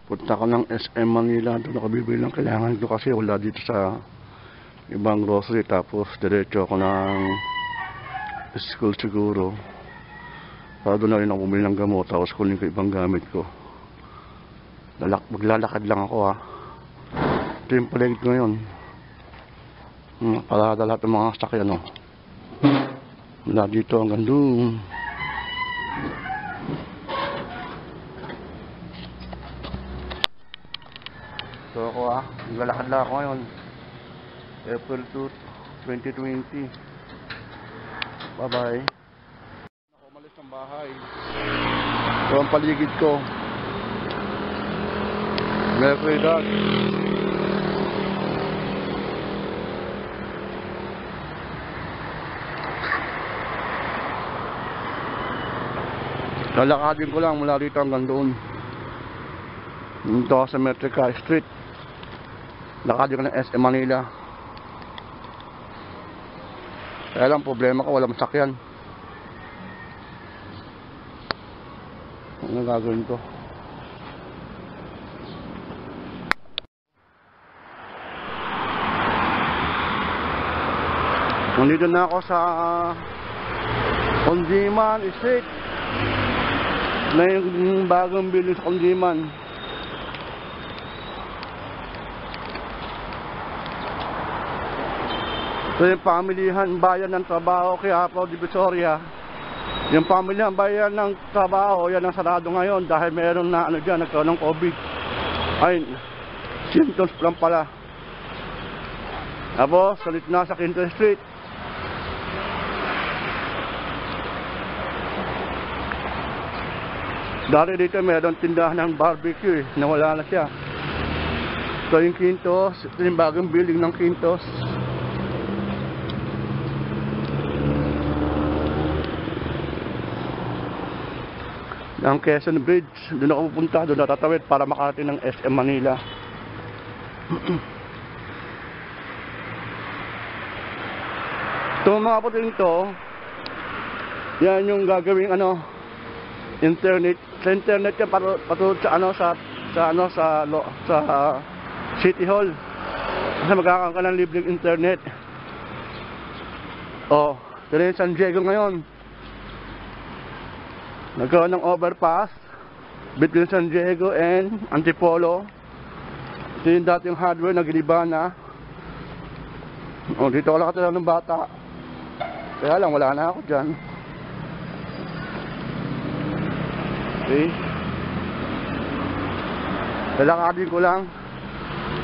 Punta ko ng SM Manila. Doon ako bibili ng kailangan ko kasi wala dito sa ibang grocery. Tapos diretso ako ng school siguro. Para doon na rin ako bumili ng gamot. Tapos kunin ko ibang gamit ko. Maglalakad lang ako ha. Ito yung paligid ko ngayon. Parada lahat ng mga sakyan no. Mula dito hanggang doon. So ako maglalakad lang ako ngayon. April 2, 2020. Bye bye. Ako umalis ng bahay. Ito ang paligid ko. Mercury Dog. Lalakadin ko lang mula dito hanggang doon. Dito sa Metrica Street. Lakadin ko ng SM Manila. Kaya lang problema ko, walang masakyan. Ano gagawin ko? Nandito na ako sa Condiman Street. Na yung bagong building sa Condiman. So yung pamilihan bayan ng trabaho kaya Apo Divisoria. Yung pamilihan bayan ng trabaho, yan ang sarado ngayon dahil meron na dyan, nagkaroon ng COVID. Ay, symptoms lang pala. Tapos, salit na sa Quinto Street. Dati dito meron tindahan ng barbecue nawala na siya. So yung Quintos, ito yung bagong building ng Quintos. Ang Quezon Bridge, doon ako pupunta, doon natatawid para makarating ng SM Manila. Ito mga puting to, yan yung gagawing internet. Sa internet yan patulad sa City Hall. Kasi magkakaroon ka ng libreng internet. Oh, ito rin San Diego ngayon. Nagkaroon ng overpass between San Diego and Antipolo. Ito yung dating hardware na giliba na. Oh, dito ako nakatala ng bata. Kaya lang wala na ako dyan. Okay. Lalakadin ko lang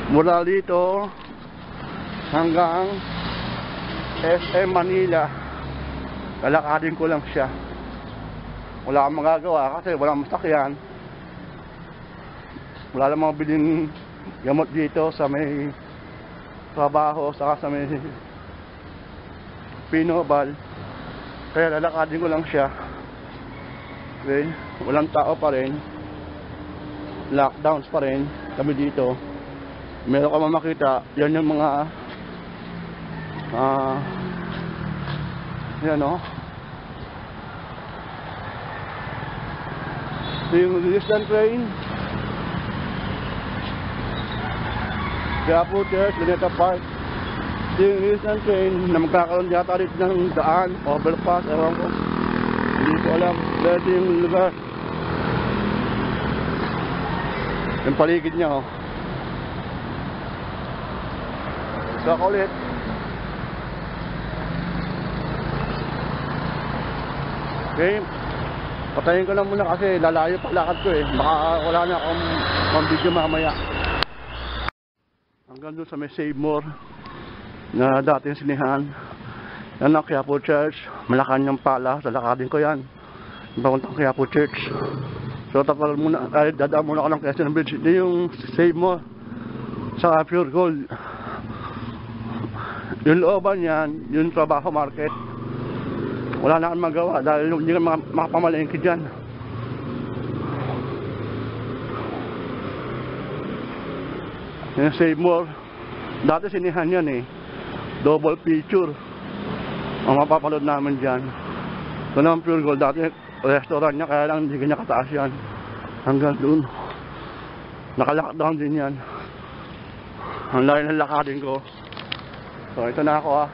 mula dito hanggang SM Manila. Lalakadin ko lang siya. Wala akong magagawa kasi walang masakyan. Wala lang mga biling gamot dito sa may trabaho saka sa may Pinobal. Kaya lalakadin ko lang siya. Okay. Walang tao pa rin. Lockdowns pa rin kami dito. Meron ka makita, yan yung mga yan o. Yung distant train. Kaya po Church, Luneta Park. Yung distant train na magkakaroon yata dito ng daan, overpass, ewan ko. Hindi ko alam. Dito yung lugar. Yung paligid niya oh. So ako ulit. Okay. Patayin ko lang muna kasi lalayo pa lakad ko eh. Baka wala na akong video mamaya. Hanggang doon sa may Save More na dating sinihan. Yan ang Quiapo Church. Malacanang Palace. Lalakadin ko yan. Papuntang Quiapo Church. So tapos muna, dadaan muna ako ng Quezon Bridge. Ito yung Save More sa Pure Gold. Yung looban yan, yung trabaho market. Wala na akong magawa dahil hindi ka makapamalengke dyan. Yung Save More. Dati sinihan yan eh. Double feature. Ang mapapalood namin dyan. Ito naman Pure Gold. Dati restaurant niya kaya lang hindi kanya kataas yan. Hanggang doon. Naka-lockdown din yan. Ang layo ng lakadin ko. So ito na ako ha.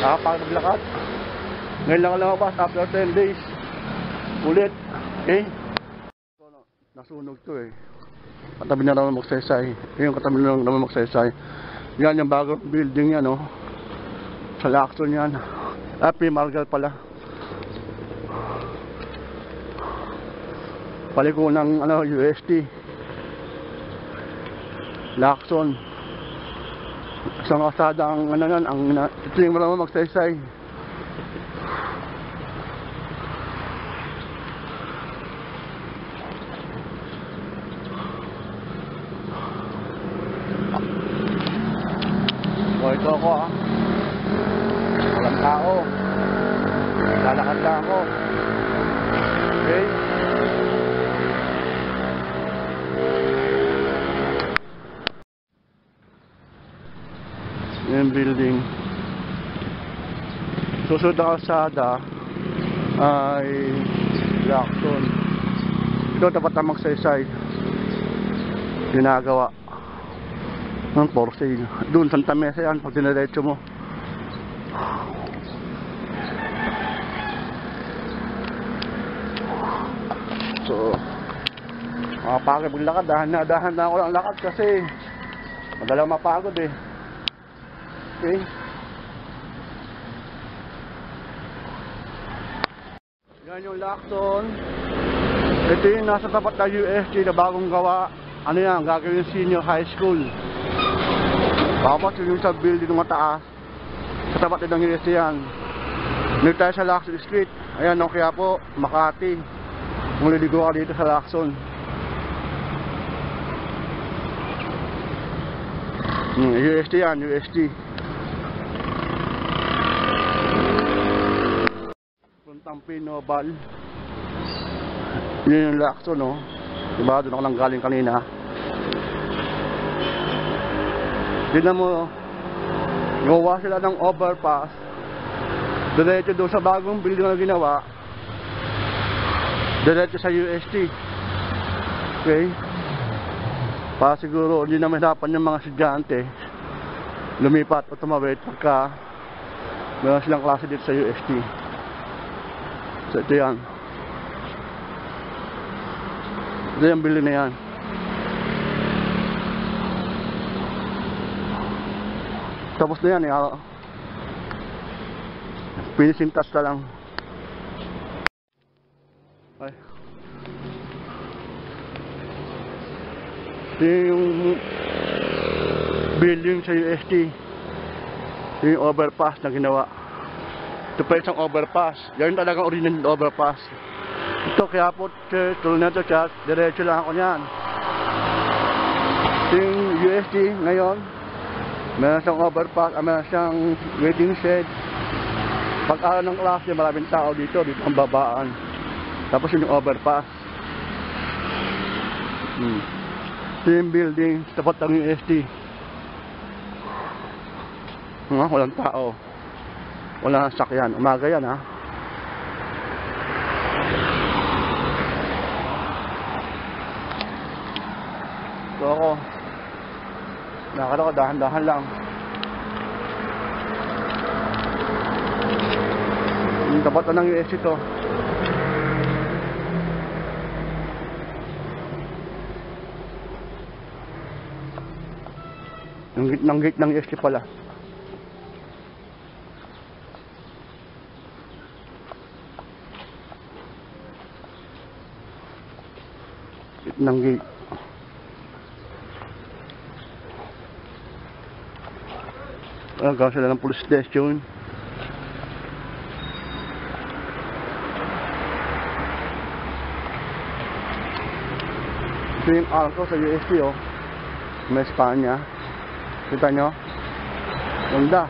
Nakapag-lakad. Ngayon lang lumabas after 10 days. Ulit. Okay? Nasunog to eh. Katabi na naman magsaysay. Yung katabi na naman magsaysay. Yan yung bagong building yan, oh. Sa Lacson yan. Primargal pala. Paliko ng UST. Lacson. Isang kasada ang yan, ito yung naman magsaysay. Ito ako ha. Walang tao. Lalakad lang ako. Okay? Yung building. Susunod na kalsada ay Lacson. Ito tapat na magsaysay. Ginagawa ng for sale. Doon, Santa Mesa yan, pag diniretso mo. So, makapagod maglakad. Dahan na ako lang lakad kasi madalang mapagod eh. Okay? Yan yung Lacson. Ito yung nasa tapat na UST na bagong gawa. Ano yan, gagawin senior high school. Tapos yung sa building ng mataas, sa tapat ng UST yan. Dito tayo sa Lacson Street. Ayan, no, kaya po, Makati. Kung liligo ka dito sa Lacson. UST yan, UST. Puntang Pinobal. Yun yung Lacson, no. Diba, doon ako lang galing kanina. Tignan mo, gawa sila ng overpass. Diretso doon sa bagong building na ginawa. Diretso sa UST. Okay? Para siguro hindi na mahirapan yung mga estudyante lumipat o tumawid pagka meron silang klase dito sa UST. So ito yan. Ito yung building na yan. Tapos na yan eh. Finishing touch na lang. Ay. Ito yung building sa UST. Ito yung overpass na ginawa. Ito pa isang overpass. Yan talagang original overpass. Ito kaya po tuloy na ito chat. Diretso lang ako yan. Ito yung UST ngayon. Meron siyang overpass, meron siyang waiting shed. Pag araw ng klase, maraming tao dito ang babaan. Tapos yung overpass. Ito yung building, tapat ng UST. Walang tao. Walang sakyan. Umaga yan ha. So ako, nakakala ko dahan-dahan lang. Yung tapat na ng UST ito. Yung gate ng UST pala. Gate ng gate. Gawin sila ng police station. Ito yung arko sa UST oh. May Espanya. Kita nyo? Ganda.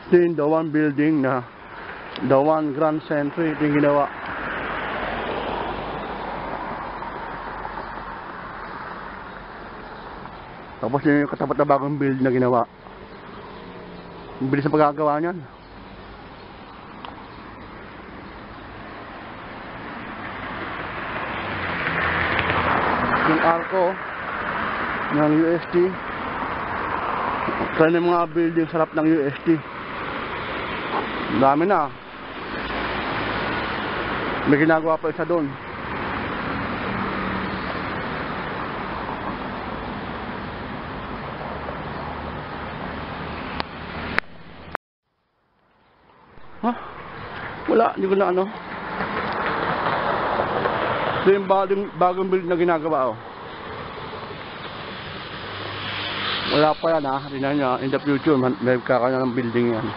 Ito yung the one building na the one Grand Century. Ito yung ginawa. Tapos yun yung katapat na bagong build na ginawa. Ang bilis na pagkagawa niyan. Yung arko ng UST. Kaya yung mga building sarap ng UST. Dami na. May ginagawa pa isa doon. Wala, hindi ko na ano. Ito yung bagong build na ginagawa, oh. Wala pa yan, ha. Tingnan nyo, in the future, may kakanya ng building yan.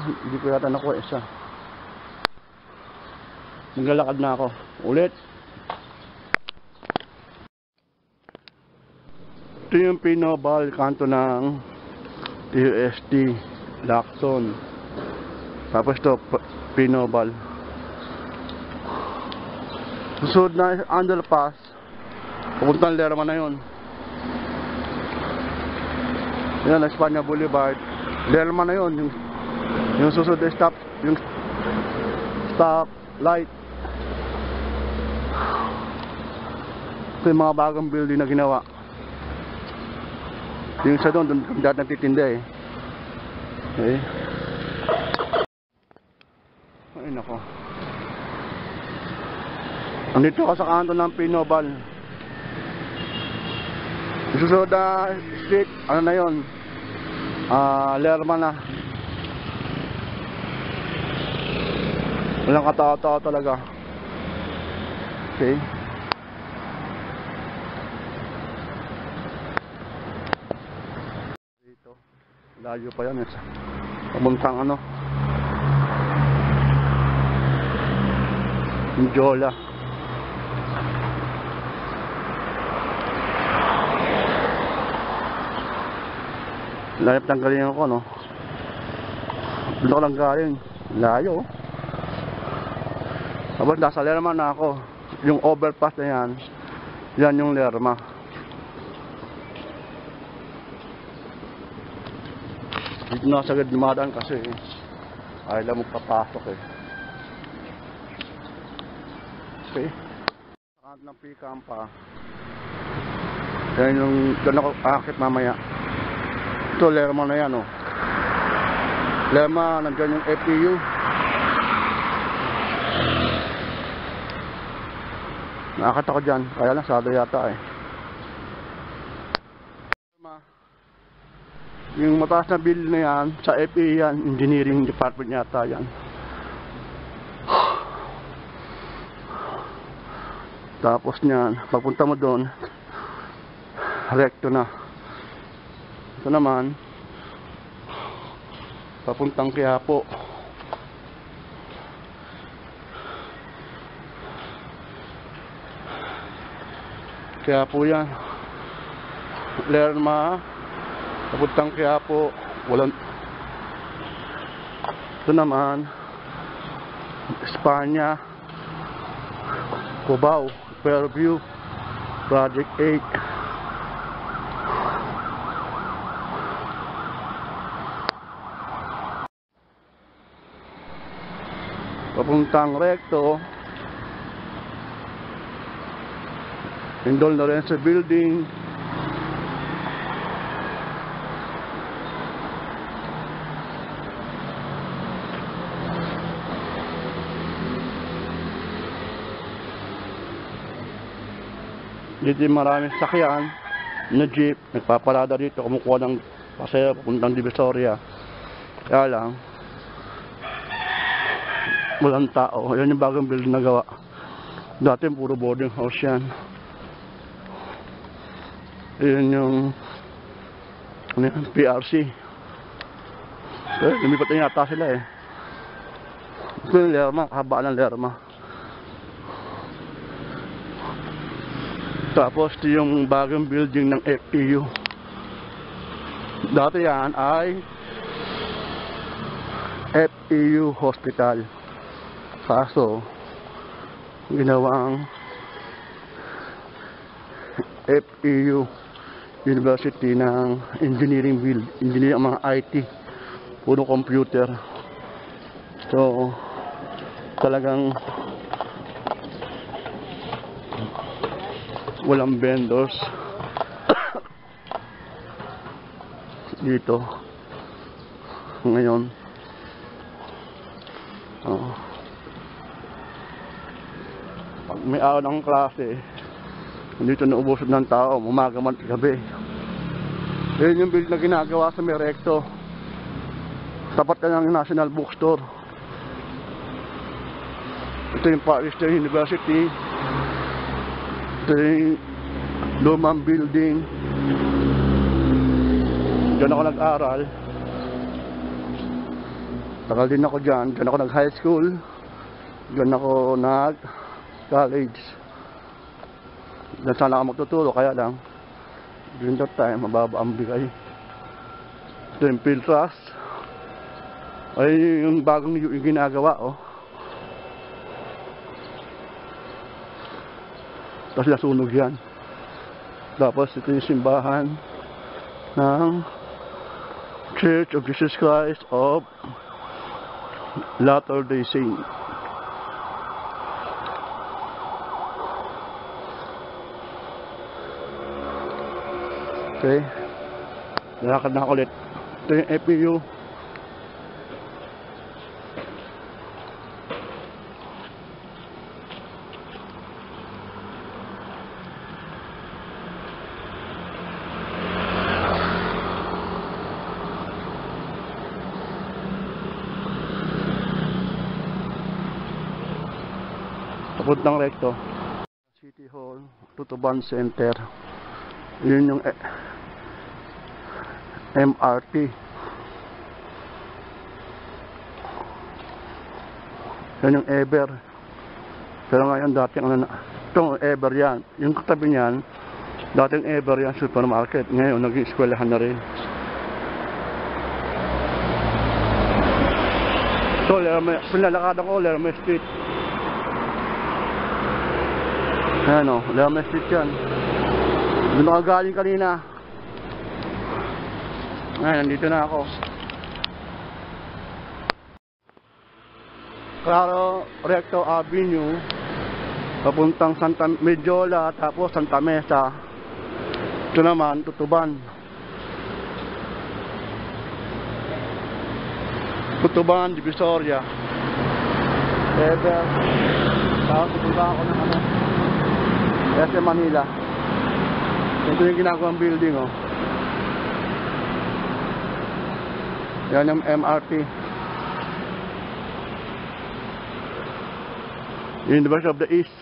Hindi ko yata nakuha isa. Naglalakad na ako. Ulit. Ito yung pinobal kanto ng UST Lacton. Tapos ito pinobal. Susunod na underpass. Pupuntang Lerma na yun. Yan, Espanya Boulevard. Lerma na yun. Yung susunod na stop light. Ito yung mga bagong building na ginawa. Yung isa doon dati nagtitinda eh. Okay. Ay nako. Andito ka sa kanto ng Pinobal. Susunod na street, ano na yun? Lerma na. Walang katao-tao talaga. Okay. Dito. Layo pa yan. Pamuntang ano. Jola. Layap ng galing ako, no? Doon ko lang galing. Layo. Tapos nasa Lerma na ako. Yung overpass na yan. Yan yung Lerma. Dito na sagad dumadaan kasi ayaw lang magpapasok eh. Okay. Saan ng Pikampa. Yan yung doon ako akit mamaya. Ito Lerma na yan, oh. Lerma, nandiyan yung FPU. Nakakata ko dyan, kaya lang sado yata eh. Yung mataas na build na yan, sa FE yan, engineering department yata yan. Tapos nyan, pagpunta mo doon, recto na. Ito naman, papuntang Quiapo. Quiapo yan. Lerma, papuntang Quiapo. Walang. Ito naman, Espanya, Cubao, Fairview, Project 8. Papuntang recto, Indol Lorenzo Building. Dito maraming sakyan na jeep, nagpapalada dito, kumukuha ng paseo papuntang Divisoria. Kaya lang walang tao. Yan yung bagong building na gawa. Dati puro boarding house yan. Yan yung ano yan, PRC. Lumipat na yata sila eh. Ito yung Lerma, kahabaan ng Lerma. Tapos ito yung bagong building ng FPU. Dati yan ay FPU Hospital. Kaso ginawang FEU University ng engineering field, engineering mga IT, puro computer. So talagang walang vendors dito ngayon. Pag may araw ng klase, dito naubusan ng tao, umaga man gabi. Yun yung build na ginagawa sa Merecto, tapat na ng National Bookstore. Ito yung Paris State University. Ito yung lumang building. Diyan ako nag-aral. Tagal din ako dyan. Diyan ako nag-high school. Diyan ako nag-college. Diyan sana ako magtuturo, kaya lang during that time, mababa ang bigay. Ito yung field trust. Ay, yung bagong yung ginagawa, oh. Tapos nasunog yan. Tapos ito yung simbahan ng Church of Jesus Christ of Latter-day Saints. Okay, lakad na ako ulit. Ito yung FEU. Papuntang Recto. City Hall, Tutuban Center. Yun yung MRT. Yan yung Ever. Pero ngayon dating itong Ever yan. Yung katabi niyan, dating Ever yan, supermarket. Ngayon naging eskwelahan na rin. So, pinalakad ako, Lerme Street. Ayan o, Lerme Street yan. Doon ako galing kanina. Ngayon, nandito na ako. Claro Recto Avenue, papuntang Santa Medjola, tapos Santa Mesa. Ito naman, Tutuban. Tutuban, Divisoria. Ever. Tapos pupunta ako ng SM Manila. Ito yung ginagawang building, oh. Yan yung MRT. University of the East.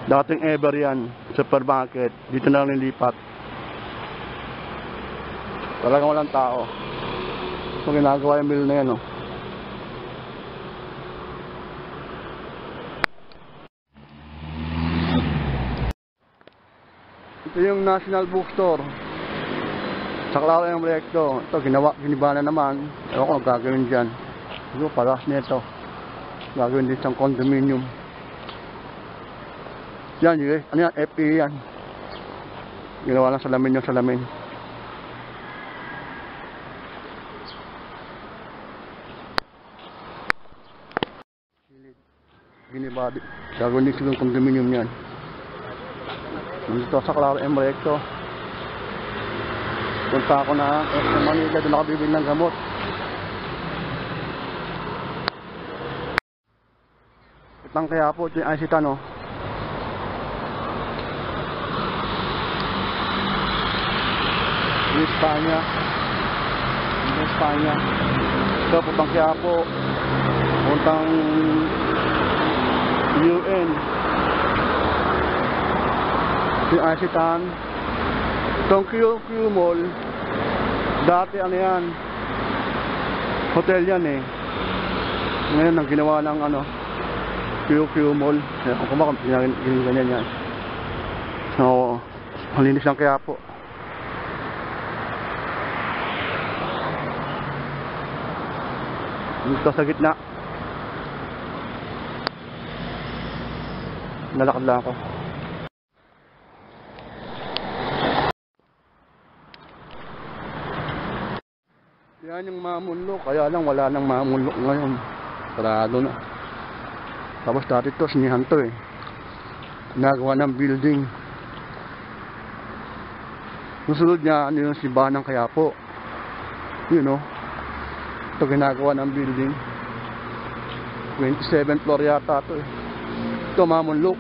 Dating Ever yan. Supermarket. Dito na lang nilipat. Talagang walang tao. Ito ginagawa yung building na yan, oh. Ito yung National Bookstore sa Claro yung Recto. Ito giniba na naman. Ewan ko gagawin dyan. Ito paras nito. Gagawin din sa condominium. Yan yun. Ano yan? FE yan. Ginawa lang salamin yung salamin. Giniba. Gagawin din silang condominium yan. Dito sa Claro M. Recto. Punta ako na sa Manila, doon ako bibili ng gamot. Itang kaya po, ito yung Isita, no? Yung Espanya. Yung Espanya. Ito, puntang kaya po. Puntang UN. Yung Isitan. Itong QQ Mall, dati ano yan, hotel yan eh. Ngayon ang ginawa ng QQ Mall. Kung kumakam, ganyan yan. So, malinis lang kaya po. Dito sa gitna. Nalakad lang ako. Yan yung mamulok, kaya lang wala nang mamulok ngayon. Sarado na. Tapos dati to, sinihan to eh. Nagawa ng building. Susunod niya, ano yung simbahan ng Quiapo. You know, ito ginagawa ng building. 27th floor yata to eh. Ito mamulok.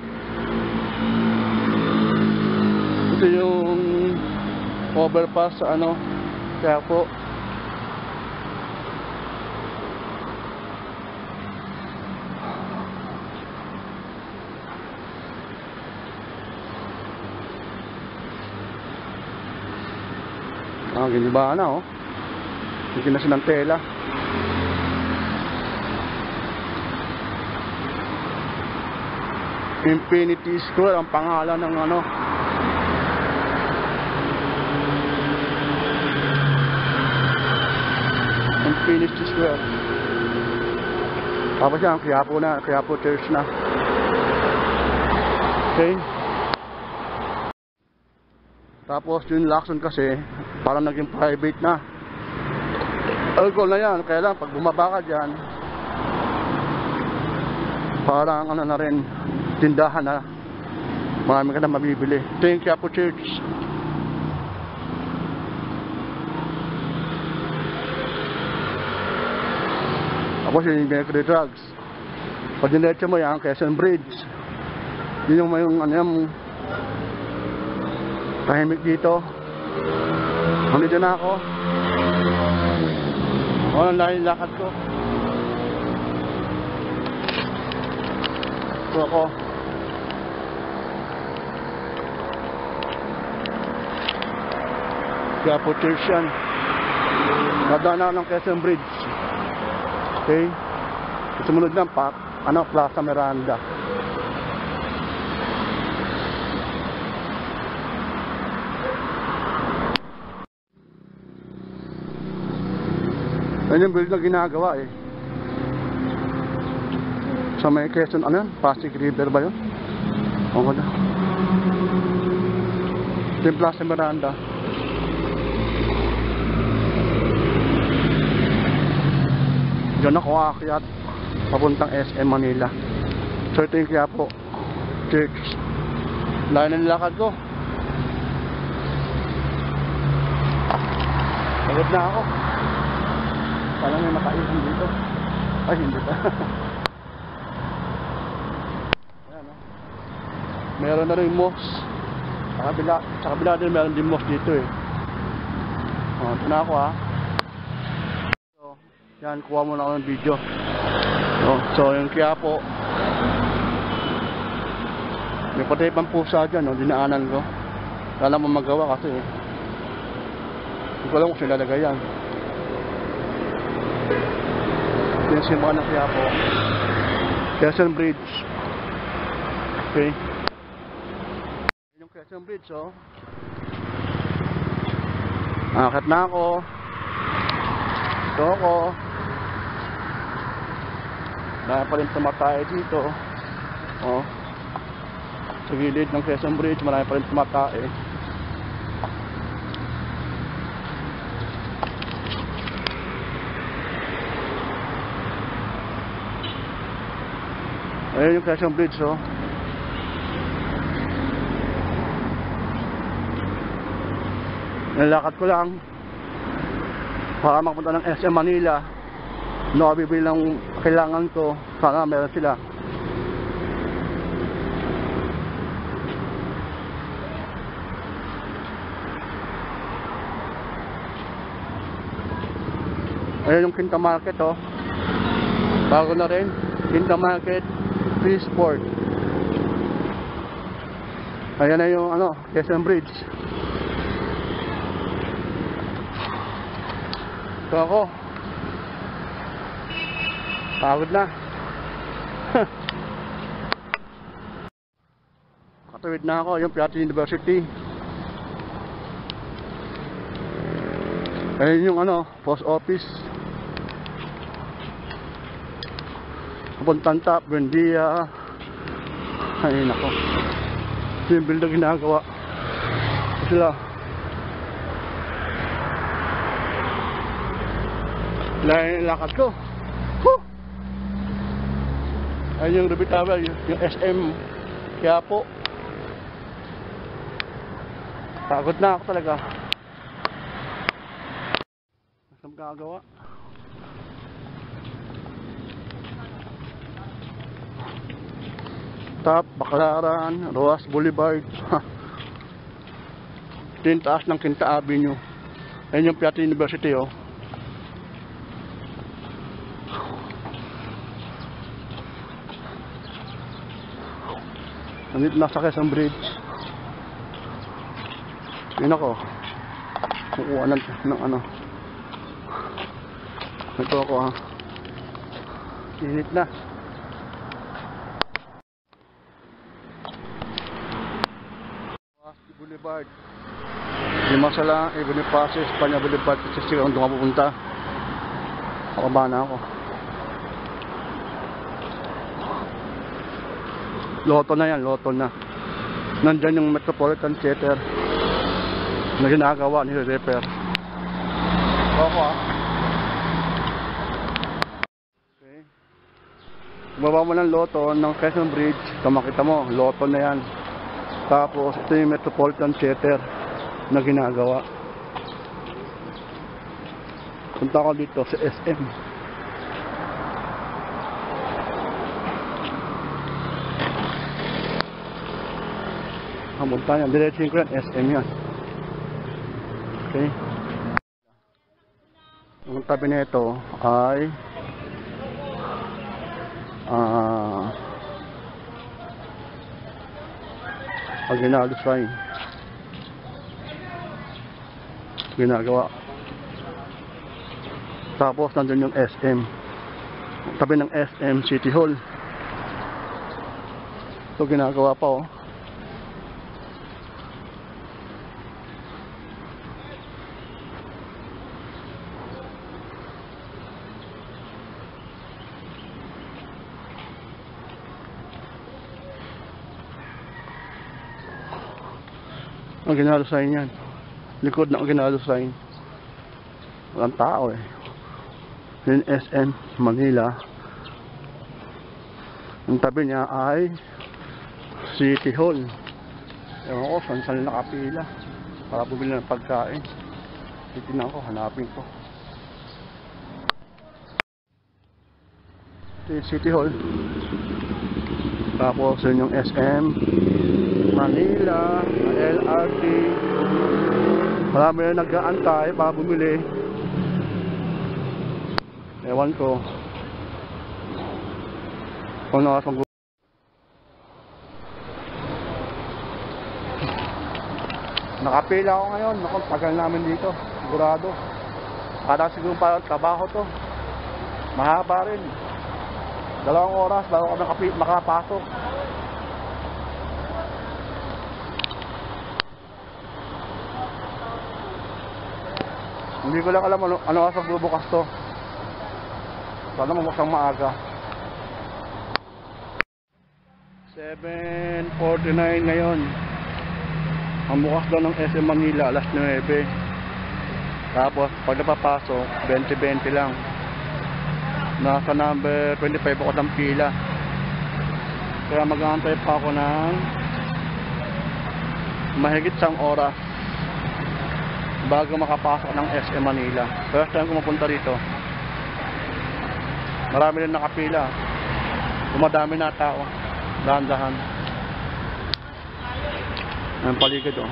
Ito yung overpass sa ano, Quiapo. Giniba na oh. Bigyan na siya ng tela. Infinity Square ang pangalan ng ano. Infinity Square. Tapos yan, Quiapo na, Quiapo Church na. Okay. Tapos yung Lacson kasi parang naging private na. Alcohol na yan, kaya lang pag bumaba ka dyan, parang ano na rin, tindahan na. Marami ka na mabibili. Ito yung Quiapo Church. Tapos yung Mercury Drugs. Pag dinerecho mo yan, Quezon Bridge. Yun yung may ano yan, tahimik dito. Nandito na ako. Ang lakad ko. Ito ako. Quiapo Church yan. Nadaan ako ng Quezon Bridge. Okay. Sumunod ng Plaza Miranda. Yan yung build na ginagawa eh. Sa may Quezon, ano yun? Pasig River ba yun? Oo na. Ito yung Plaza Miranda. Diyan ako aakyat papuntang SM Manila. So ito yung Quiapo Church. Layo na nilakad ko. Pagod na ako. Parang may makaisan dito. Ay, hindi pa. Ayan, no? Meron na rin mosque. Sa kabila din meron din mosque dito eh. Ito na ako ha. So, yan, kuha muna ako ng video. So yung Quiapo. May patay pang pusa dyan, no? Dinaanan ko. Wala mo magawa kasi eh. Hindi ko alam kung sila lalagay yan. Yung simbahan ng Quiapo. Quezon Bridge. Okay. Yung Quezon Bridge, oh. Akit na ako. Ito ako. Dahil pa rin tumatay dito. Oh. Sa gilid ng Quezon Bridge, marami pa rin tumatay. Ayan yung Quezon Bridge, oh. Nilakad ko lang para makapunta ng SM Manila. Nakabibili ng kailangan ko. Sana meron sila. Ayan yung Quinta Market, oh. Bago na rin. Quinta Market Freeport. Ayan na yung ano, Quezon Bridge. Ito ako. Pagod na. Katawid na ako, yung Piatti University. Ayan yung ano, post office. Pupuntan Tap, Buendia. Ay nako. Ito yung build na ginagawa. Sila. Lain yung lakad ko. Woo! Ayun yung Ruby Tower, yung SM. Kaya po, pagod na ako talaga. Masang gagawa. Top, Baclaran, Roas Boulevard. Taas ng Quinta Avenue. Ayun yung Piatti University, oh. Nandito na sa Quezon Bridge. Yun ako. Kukuha ng ano. Ito ako, ha. Init na. Boulevard. Lima sa lang, Bonifacio, Espanya Boulevard. Kasi sila kung doon pupunta. Pakaba na ako. Loto na yan, loto na. Nandyan yung Metropolitan Theater na ginagawa ni Repair. Ako, ha. Okay. Baba mo ng loto ng Quezon Bridge. Makita mo, loto na yan. Tapos ito yung Metropolitan Theater na ginagawa. Punta ko dito sa SM. Punta yan, diretso ko yan, SM yan. Okay. Ang tabi nito ay Aguinaldo Shrine. Ginagawa. Tapos nandun yung SM. Tabi ng SM City Hall. Ito ginagawa pa, oh. Ang Aguinaldo sign yan. Likod ng Aguinaldo sign. Walang tao, eh. Yung SM Manila. Ang tabi niya ay City Hall. Ewan ko, saan nakapila para bumili ng pagkain. Titignan ko, hanapin ko. Ito yung City Hall. Tapos yun yung SM Manila, LRT. Marami na nag-aantay para bumili. Ewan ko kung nakasang nakapila ako ngayon. Naku, tagal namin dito, sigurado. Kada siguro parang trabaho to. Mahaba rin. 2 oras bago kami makapasok. Hindi ko lang alam ano sa bubukas to. Sana mamasang maaga. 7:49 ngayon. Ang bukas daw ng SM Manila alas 9. Tapos pag napapasok 20-20 lang. Nasa number 25 ako ng pila. Kaya mag-aantay pa ako ng mahigit 1 oras bago makapasok ng SM Manila. First time ko mapunta rito. Marami rin nakapila. Dumadami na tao. Dahan-dahan. Ang paligid, oh.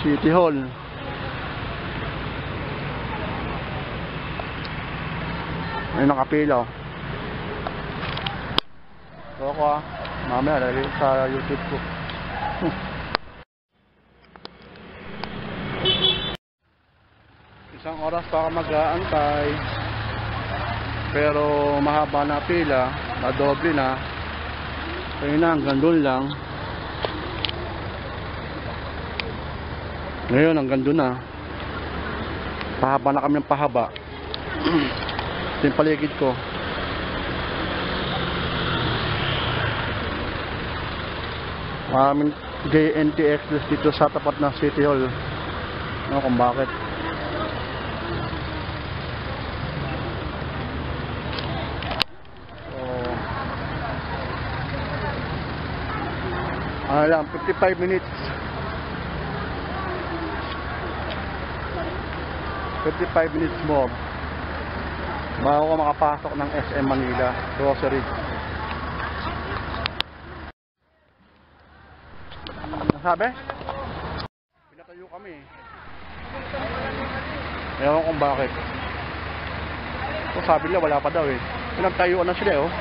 City Hall. Ay nakapila, oh. So ako, mamaya lalagay sa YouTube ko. Isang oras pa ako mag-aantay. Pero mahaba na pila, madoble na. Kaya na, hanggang doon lang. Ngayon, hanggang doon na. Pahaba na kami ng pahaba. Ito yung paligid ko. Maraming JNTX dito sa tapat ng City Hall. Ano kung bakit. Ano lang, 55 minutes. 55 minutes more. Bago ko makapasok ng SM Manila grocery. Sabi? Pinatayo kami. Ewan kung bakit. So, sabi nila wala pa daw eh. Pinagtayuan na sila oh.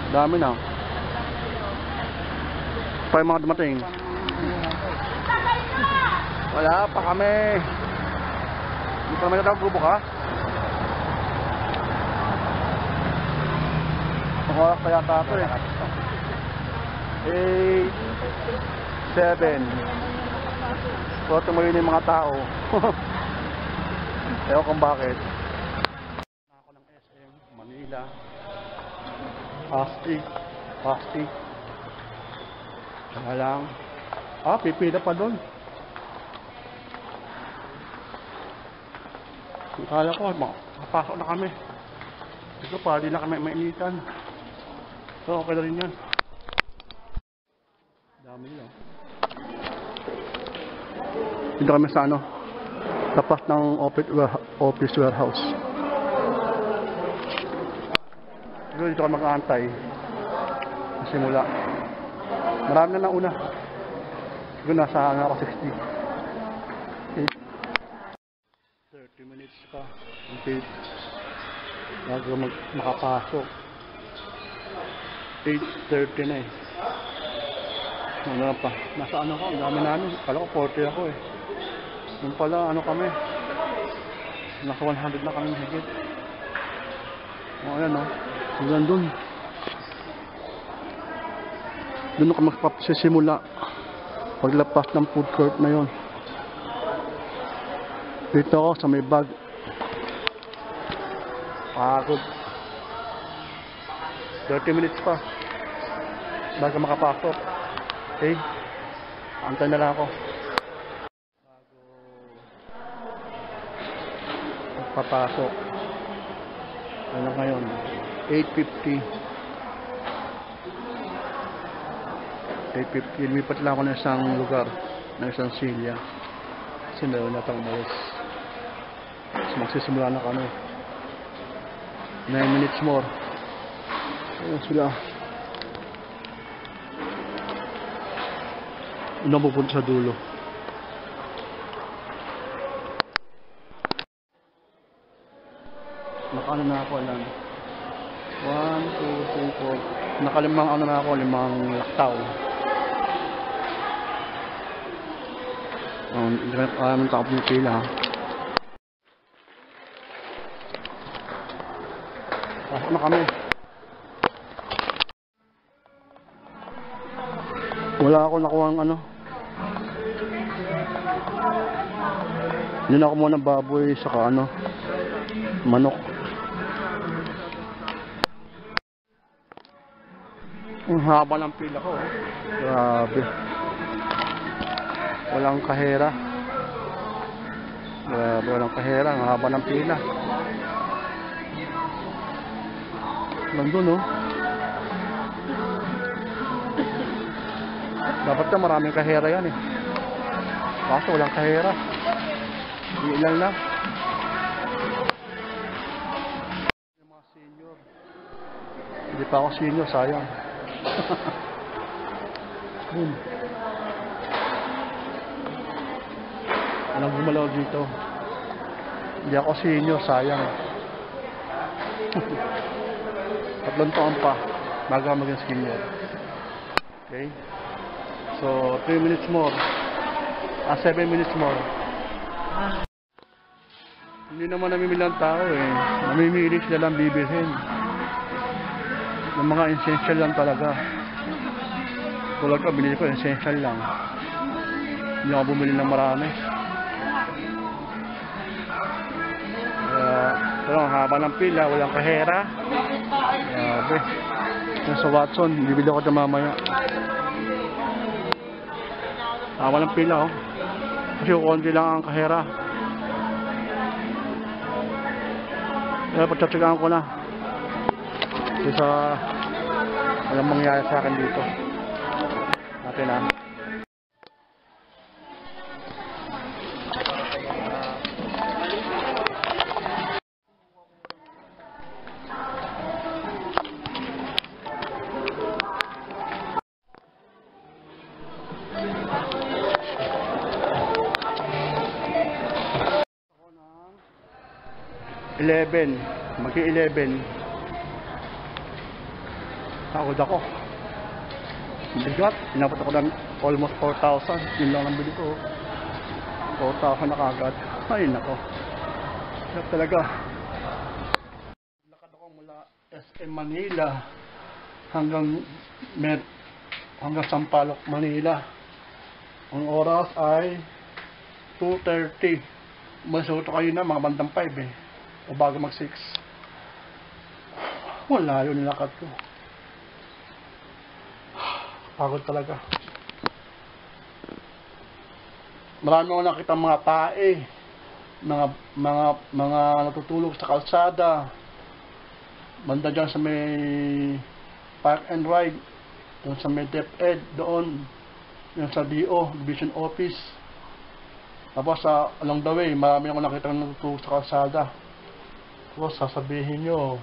Dami na. Pa yung mga dumating. Wala pa kami. Hindi pa naman natawag bubukas. Oras pa yata ito eh. 8, 7. So tumuloy na yung mga tao. Ewan kung bakit. Ako ng SM Manila. Pasti. Saka lang. Pipila pa doon. Akala ko, makapasok na kami. Ito pa, di na kami mainitan. So, okay na rin yan. Dami nila. Dito kami sa ano, tapat ng office warehouse. Dito kami mag-aantay. Simula. Marami na nauna. Siguro nasa ako 60. Okay. 30 minutes pa. Okay. Bago makapasok. 8:30 na eh. Ano pa? Nasa ano ko? Ang dami namin. Kala ko 40 ako eh. Yung pala ano kami. Nasa 100 na kami higit. Ayan o. Hanggang dun. Doon ako magpapasimula. Paglapas ng food court na yon. Dito ako sa may bag. Pagod. 30 minutes pa. Bago makapasok. Okay. Antay na lang ako. Bago papasok. Ano ngayon? 8:50. 8:50. Lumipat lang ako ng isang lugar. Ng isang silya. Kasi meron na itong umalis. So magsisimula na kami. 9 minutes more. Ayan sila. Una pupunta sa dulo. Nakaano na ako lang. 1, 2, 3, 4. Nakalimang ano na ako, 5 laktaw. Hindi na naman takap ng pila. Pasok na kami. Wala ako nakuha ng ano. Yun ako muna baboy saka ano, manok. Ang haba ng pila ko. Grabe. Walang kahera. Grabe, walang kahera. Ang haba ng pila. Nandun oh. Dapat na maraming kahera yan eh. Kaso walang kahera. Ilan lang. Yung mga senior. Hindi pa ako senior, sayang. Walang gumalaw dito. Hindi ako senior, sayang. 3 taon pa bago maging senior. Okay. So 3 minutes more. 7 minutes more. Hindi naman namimili ang tao eh. Namimili sila lang bibilhin. Ng mga essential lang talaga. Tulad ko, binili ko essential lang. Hindi ako bumili ng marami. Pero ang haba ng pila, walang kahera. Grabe. Sa Watson, bibili ako dyan mamaya. Haba ng pila oh. Kasi konti lang ang kahera. Kaya pagtsatsagaan ko na. Kaysa walang mangyayari sa akin dito. Natin ah. Mag-11. Takod ako. Bigat. Inabot ako ng almost 4,000. Yun lang ang bili ko. 4,000 na kagad. Ay, nako. Sarap talaga. Lakad ako mula SM Manila hanggang Sampaloc, Manila. Ang oras ay 2:30. Masuto kayo na mga bandang 5 eh. O bago mag 6. Wala yun nilakad ko. Pagod talaga. Marami akong nakita mga tae. Mga natutulog sa kalsada. Banda dyan sa may Park and Ride. Doon sa may DepEd. Doon. Yung sa DO, Division Office. Tapos sa along the way, marami akong nakita natutulog sa kalsada. Tapos sasabihin nyo,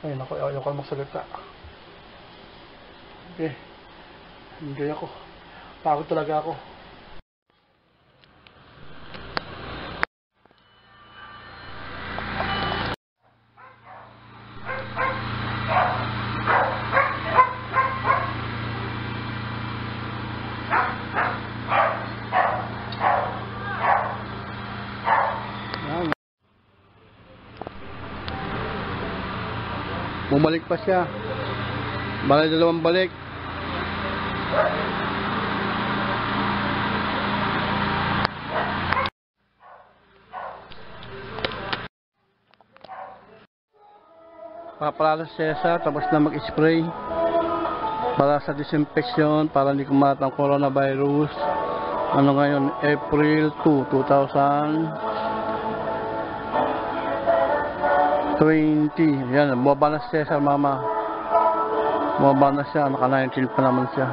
ay naku, ayaw ko magsalita. Okay. Enjoy ako. Pagod talaga ako. Bumalik pa siya. Balik dalawang balik. Papalala siya tapos na mag-spray para sa disinfection, para hindi kumalat ang coronavirus. Ano ngayon? April 2, 2020. Yan, bumaba na siya sa mama. Bumaba na siya, naka 19 pa naman siya.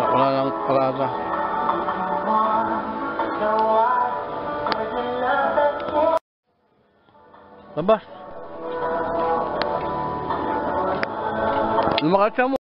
Wala lang parada. Labas. Lumakat siya mo.